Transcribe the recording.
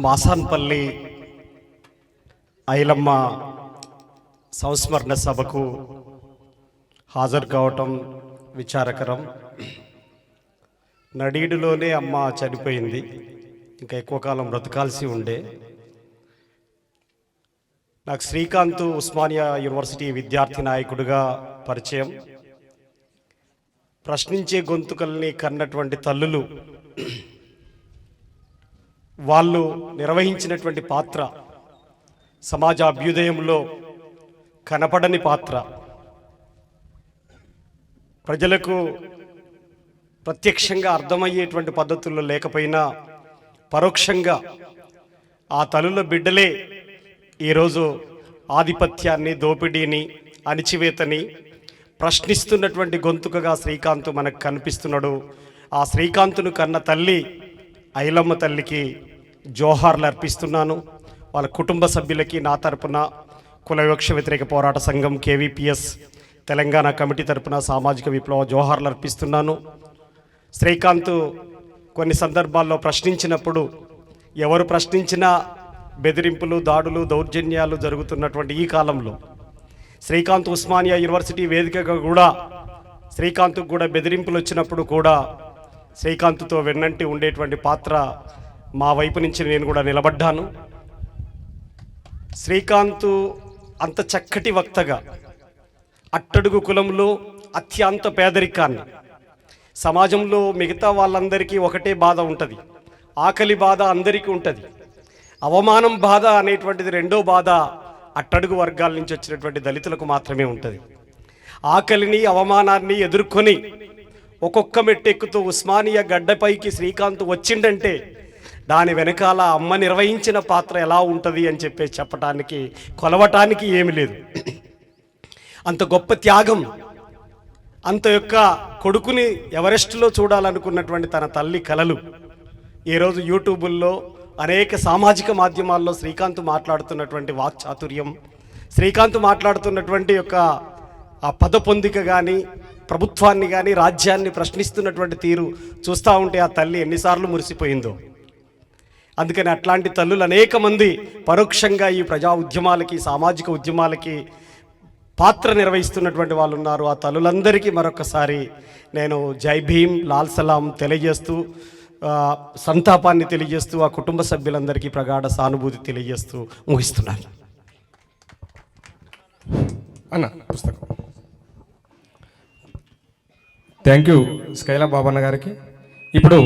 మాసాన్పల్లి ఐలమ్మ సంస్మరణ సభకు హాజరు కావటం విచారకరం. నడీడులోనే అమ్మ చనిపోయింది, ఇంకా ఎక్కువ కాలం బ్రతకాల్సి ఉండే. నాకు శ్రీకాంత్ ఉస్మానియా యూనివర్సిటీ విద్యార్థి నాయకుడిగా పరిచయం. ప్రశ్నించే గొంతుకల్ని కన్నటువంటి తల్లులు, వాళ్ళు నిర్వహించినటువంటి పాత్ర సమాజ అభ్యుదయంలో కనపడని పాత్ర. ప్రజలకు ప్రత్యక్షంగా అర్థమయ్యేటువంటి పద్ధతుల్లో లేకపోయినా పరోక్షంగా ఆ తల్లుల బిడ్డలే ఈరోజు ఆధిపత్యాన్ని, దోపిడీని, అణిచివేతని ప్రశ్నిస్తున్నటువంటి గొంతుకగా శ్రీకాంత్ మనకు కనిపిస్తున్నాడు. ఆ శ్రీకాంత్ను కన్న తల్లి ఐలమ్మ తల్లికి జోహార్లు అర్పిస్తున్నాను. వాళ్ళ కుటుంబ సభ్యులకి నా తరపున కుల వివక్ష వ్యతిరేక పోరాట సంఘం KVPS తెలంగాణ కమిటీ తరపున సామాజిక విప్లవ జోహార్లు అర్పిస్తున్నాను. శ్రీకాంత్ కొన్ని సందర్భాల్లో ప్రశ్నించినప్పుడు, ఎవరు ప్రశ్నించినా బెదిరింపులు, దాడులు, దౌర్జన్యాలు జరుగుతున్నటువంటి ఈ కాలంలో శ్రీకాంత్ ఉస్మానియా యూనివర్సిటీ వేదికగా కూడా శ్రీకాంత్కు కూడా బెదిరింపులు వచ్చినప్పుడు కూడా శ్రీకాంత్తో వెన్నంటి ఉండేటువంటి పాత్ర మా వైపు నుంచి నేను కూడా నిలబడ్డాను. శ్రీకాంత్ అంత చక్కటి వక్తగా అట్టడుగు కులంలో అత్యంత పేదరికాన్ని, సమాజంలో మిగతా వాళ్ళందరికీ ఒకటే బాధ ఉంటుంది, ఆకలి బాధ అందరికీ ఉంటుంది, అవమానం బాధ అనేటువంటిది రెండో బాధ అట్టడుగు వర్గాల నుంచి వచ్చినటువంటి దళితులకు మాత్రమే ఉంటుంది. ఆకలిని, అవమానాన్ని ఎదుర్కొని ఒక్కొక్క మెట్టెక్కుతూ ఉస్మానియా గడ్డపైకి శ్రీకాంత్ వచ్చిండంటే దాని వెనకాల అమ్మ నిర్వహించిన పాత్ర ఎలా ఉంటుంది అని చెప్పటానికి, కొలవటానికి ఏమి లేదు. అంత గొప్ప త్యాగం, అంత యొక్క కొడుకుని ఎవరెస్ట్లో చూడాలనుకున్నటువంటి తన తల్లి కలలు ఈరోజు యూట్యూబుల్లో అనేక సామాజిక మాధ్యమాల్లో శ్రీకాంత్ మాట్లాడుతున్నటువంటి వాక్చాతుర్యం, శ్రీకాంత్ మాట్లాడుతున్నటువంటి యొక్క ఆ పద పొందిక కానీ, ప్రభుత్వాన్ని కానీ, రాజ్యాన్ని ప్రశ్నిస్తున్నటువంటి తీరు చూస్తూ ఉంటే ఆ తల్లి ఎన్నిసార్లు మురిసిపోయిందో. అందుకని అట్లాంటి తల్లులు అనేక మంది పరోక్షంగా ఈ ప్రజా ఉద్యమాలకి, సామాజిక ఉద్యమాలకి పాత్ర నిర్వహిస్తున్నటువంటి వాళ్ళు ఉన్నారు. ఆ తల్లులందరికీ మరొకసారి నేను జై భీమ్, లాల్ సలాం తెలియజేస్తూ, సంతాపాన్ని తెలియజేస్తూ, ఆ కుటుంబ సభ్యులందరికీ ప్రగాఢ సానుభూతి తెలియజేస్తూ ముగిస్తున్నాను. అన్న పుస్తకం. థ్యాంక్ యూ స్కైలా బాబన్న గారికి. ఇప్పుడు